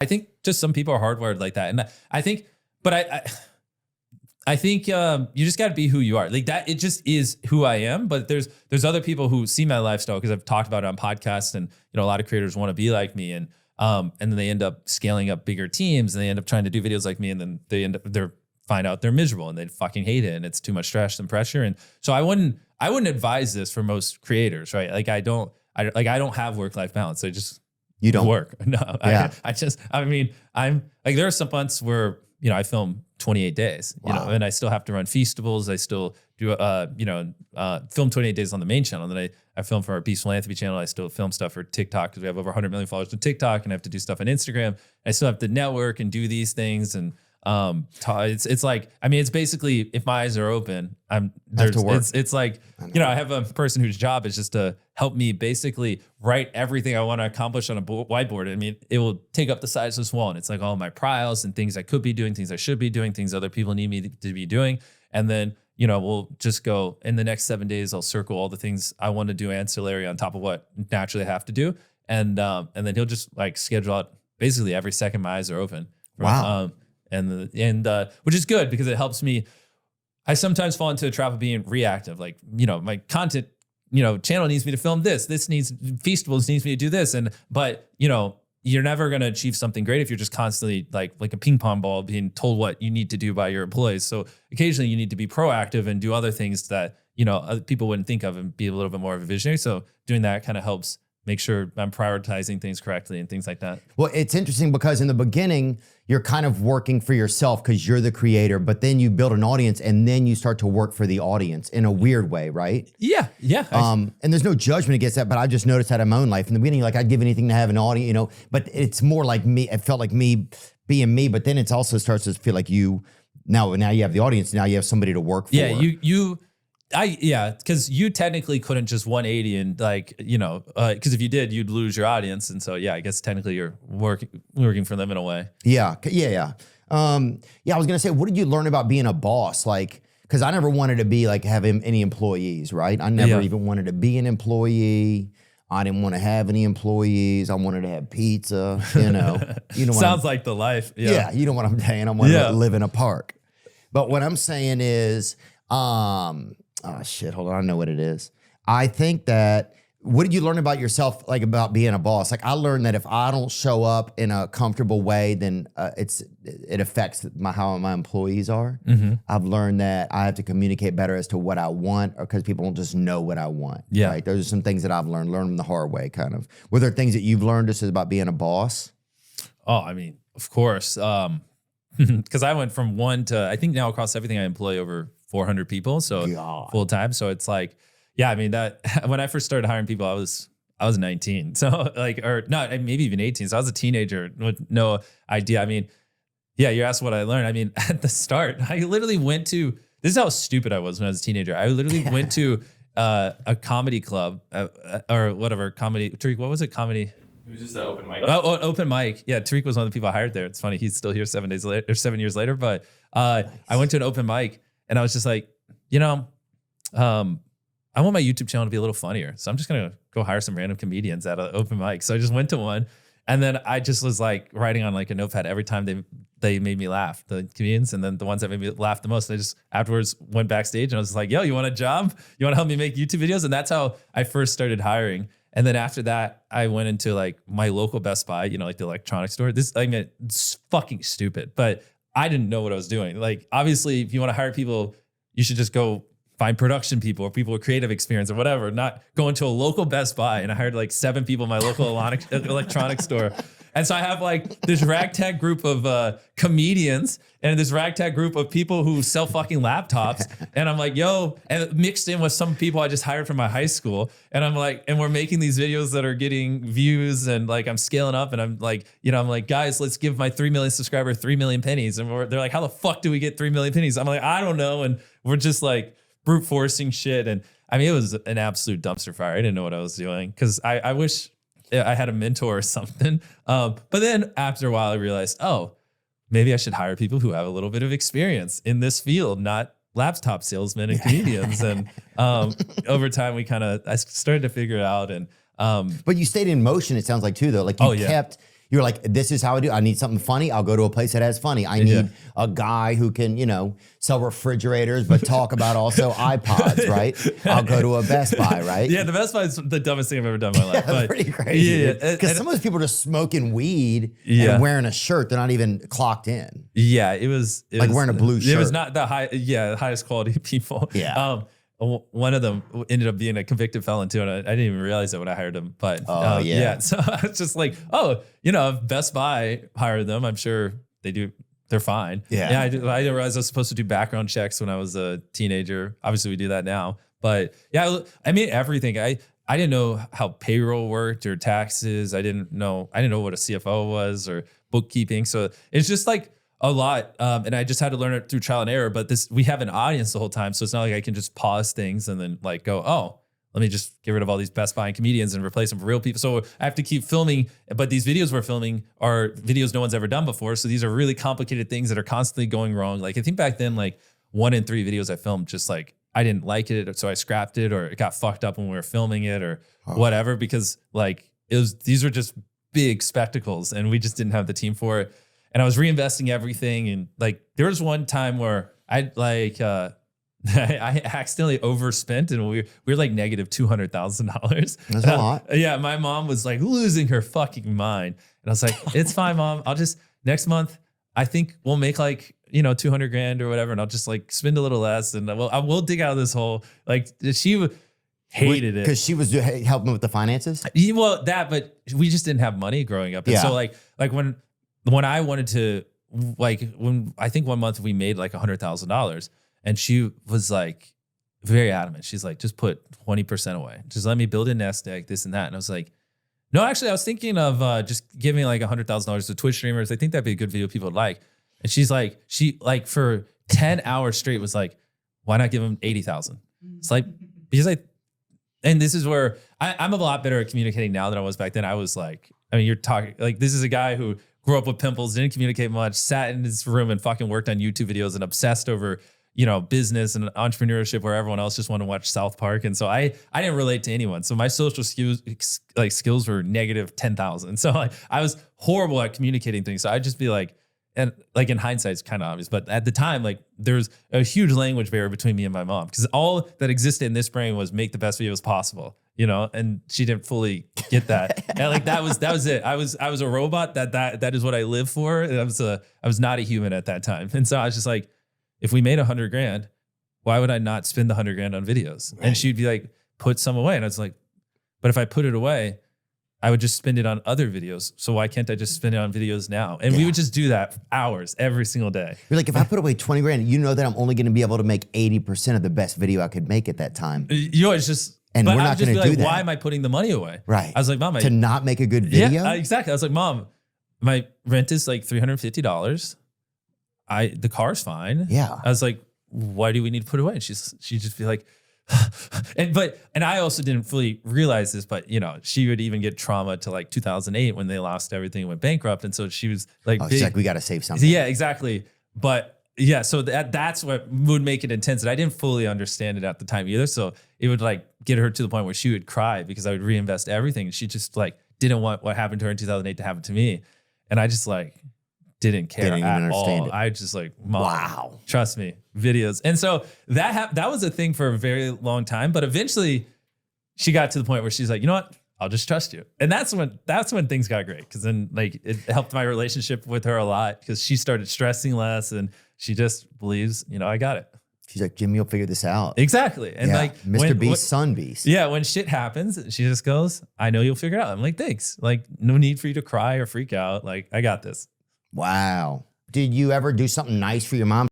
I think just some people are hardwired like that. And I think, but I think you just got to be who you are. Like that, it just is who I am. But there's other people who see my lifestyle because I've talked about it on podcasts, and a lot of creators want to be like me, and then they end up scaling up bigger teams, and they end up trying to do videos like me, and then they find out they're miserable and they fucking hate it, and it's too much stress and pressure. And so I wouldn't advise this for most creators, right? Like I don't have work-life balance. You don't work. No, yeah. I'm like, there are some months where, I film 28 days, and I still have to run Feastables. I still do, film 28 days on the main channel. And then I film for our Beast Philanthropy channel. I still film stuff for TikTok because we have over 100 million followers on TikTok, and I have to do stuff on Instagram. I still have to network and do these things. And it's like, it's basically, if my eyes are open, it's like, I have a person whose job is just to help me basically write everything I want to accomplish on a whiteboard. It will take up the size of this wall, and it's like all my priors and things I could be doing, things I should be doing, things other people need me to be doing. And then, we'll just go in the next 7 days, I'll circle all the things I want to do ancillary on top of what naturally I have to do. And then he'll just like schedule out basically every second my eyes are open. Wow. And which is good because it helps me. I sometimes fall into a trap of being reactive. Like, my content, channel needs me to film this. Feastables needs me to do this. But you're never going to achieve something great if you're just constantly like a ping pong ball being told what you need to do by your employees. So occasionally you need to be proactive and do other things that, other people wouldn't think of, and be a little bit more of a visionary. So doing that kind of helps make sure I'm prioritizing things correctly and things like that. Well, it's interesting because in the beginning, you're kind of working for yourself because you're the creator, but then you build an audience and then you start to work for the audience in a weird way, right? Yeah. And there's no judgment against that, but I just noticed that in my own life. In the beginning, like I'd give anything to have an audience, but it's more like me. It felt like me being me, but then it also starts to feel like now you have the audience. Now you have somebody to work for. Yeah, because you technically couldn't just 180 and because if you did, you'd lose your audience. And so, I guess technically you're working for them in a way. Yeah. I was going to say, what did you learn about being a boss? Like, because I never wanted to be like have any employees, right? I never even wanted to be an employee. I didn't want to have any employees. I wanted to have pizza, Sounds like the life. Yeah, you know what I'm saying? I want to live in a park. But what I'm saying is, oh shit, hold on, I know what it is. I think that, what did you learn about yourself, like about being a boss? Like I learned that if I don't show up in a comfortable way, then it affects how my employees are. Mm-hmm. I've learned that I have to communicate better as to what I want, or because people don't just know what I want. Yeah. Right? Those are some things that I've learned them the hard way, kind of. Were there things that you've learned just about being a boss? Oh, of course. Because I went from one to, I think now across everything I employ over 400 people, so full time. So it's like, that when I first started hiring people, I was 19. So maybe even 18. So I was a teenager with no idea. You asked what I learned. At the start, I literally went to, this is how stupid I was when I was a teenager. I literally went to a comedy club or whatever comedy. Tariq, what was it? Comedy. It was just an open mic. Oh, an open mic. Yeah, Tariq was one of the people I hired there. It's funny. He's still here 7 years later. But nice. I went to an open mic and I was just like, I want my YouTube channel to be a little funnier. So I'm just going to go hire some random comedians at an open mic. So I just went to one. And then I just was like writing on like a notepad every time they made me laugh, the comedians. And then the ones that made me laugh the most, I just afterwards went backstage and I was just like, yo, you want a job? You want to help me make YouTube videos? And that's how I first started hiring. And then after that, I went into like my local Best Buy, like the electronics store. It's fucking stupid, but I didn't know what I was doing. Like, obviously, if you want to hire people, you should just go find production people or people with creative experience or whatever, not go into a local Best Buy. And I hired like 7 people in my local electronics store. And so I have like this ragtag group of comedians and this ragtag group of people who sell fucking laptops. And I'm like, yo, and mixed in with some people I just hired from my high school. And I'm like, and we're making these videos that are getting views and like, I'm scaling up and I'm like, guys, let's give my 3 million subscriber 3 million pennies. And they're like, how the fuck do we get 3 million pennies? I'm like, I don't know. And we're just like brute forcing shit. And it was an absolute dumpster fire. I didn't know what I was doing because I wish I had a mentor or something. But then after a while, I realized, maybe I should hire people who have a little bit of experience in this field, not laptop salesmen and comedians. And over time, I started to figure it out. And but you stayed in motion, it sounds like too, though. Like you You're like, this is how I do. I need something funny. I'll go to a place that has funny. I need a guy who can, you know, sell refrigerators, but talk about also iPods, right? I'll go to a Best Buy, right? Yeah, the Best Buy is the dumbest thing I've ever done in my life. That's pretty crazy. Yeah, because some of those people are just smoking weed and wearing a shirt. They're not even clocked in. Yeah, it was like wearing a blue shirt. It was not the highest quality people. Yeah. One of them ended up being a convicted felon too, and I didn't even realize it when I hired him. But so I was just like, oh, you know, if Best Buy hired them, I'm sure they're fine. Yeah. I didn't realize I was supposed to do background checks when I was a teenager. Obviously, we do that now. But yeah, I mean everything. I didn't know how payroll worked or taxes. I didn't know what a CFO was or bookkeeping. So it's just like a lot. And I just had to learn it through trial and error. But we have an audience the whole time. So it's not like I can just pause things and then like go, oh, let me just get rid of all these Best Buy comedians and replace them with real people. So I have to keep filming. But these videos we're filming are videos no one's ever done before. So these are really complicated things that are constantly going wrong. Like I think back then, like 1 in 3 videos I filmed, just like I didn't like it. So I scrapped it, or it got fucked up when we were filming it or whatever, because like these were just big spectacles and we just didn't have the team for it. And I was reinvesting everything. And like, there was one time where I accidentally overspent and we were like negative $200,000. That's a lot. Yeah. My mom was like losing her fucking mind. And I was like, it's fine, Mom. I'll just, next month, I think we'll make like, you know, 200 grand or whatever. And I'll just like spend a little less and I will dig out of this hole. Like she hated it. Because she was helping with the finances? Well, but we just didn't have money growing up. And so like when I wanted to, like when I think one month we made like $100,000 and she was like very adamant. She's like, just put 20% away. Just let me build a nest egg, this and that. And I was like, no, actually I was thinking of just giving like $100,000 to Twitch streamers. I think that'd be a good video people would like. And she for 10 hours straight was like, why not give them 80,000? It's like, because and this is where I'm a lot better at communicating now than I was back then. I was like, I mean, you're talking like, this is a guy who grew up with pimples, didn't communicate much, sat in his room and fucking worked on YouTube videos and obsessed over, you know, business and entrepreneurship where everyone else just wanted to watch South Park. And so I didn't relate to anyone. So my social skills were negative 10,000. So like, I was horrible at communicating things. So I'd just be like, and like in hindsight, it's kind of obvious, but at the time, like there's a huge language barrier between me and my mom because all that existed in this brain was make the best videos possible, you know, and she didn't fully get that. And like that was it. I was a robot. That is what I live for. And I was not a human at that time, and so I was just like, if we made 100 grand, why would I not spend the 100 grand on videos? Right. And she'd be like, put some away, and I was like, but if I put it away, I would just spend it on other videos. So why can't I just spend it on videos now? And we would just do that for hours every single day. You're like, if I put away 20 grand, you know that I'm only going to be able to make 80% of the best video I could make at that time. You know, it's just, and we're not going to do that. Why am I putting the money away? Right. I was like, Mom, to not make a good video? Yeah, exactly. I was like, Mom, my rent is like $350. The car's fine. Yeah. I was like, why do we need to put it away? And she'd just be like, and I also didn't fully realize this, but you know, she would even get trauma to like 2008 when they lost everything and went bankrupt. And so she was like, she's like, we got to save something. Yeah, exactly. But yeah, so that's what would make it intense. And I didn't fully understand it at the time either. So it would like get her to the point where she would cry because I would reinvest everything. And she just like didn't want what happened to her in 2008 to happen to me. And I just like didn't care at all. I just like, Mom, wow, trust me, videos. And so that was a thing for a very long time. But eventually she got to the point where she's like, you know what? I'll just trust you. And that's when things got great. Cause then like it helped my relationship with her a lot because she started stressing less and she just believes, you know, I got it. She's like, Jimmy, you'll figure this out. Exactly. And like Mr. Beast, Son Beast. Yeah. When shit happens, she just goes, I know you'll figure it out. I'm like, thanks. Like no need for you to cry or freak out. Like I got this. Wow. Did you ever do something nice for your mom?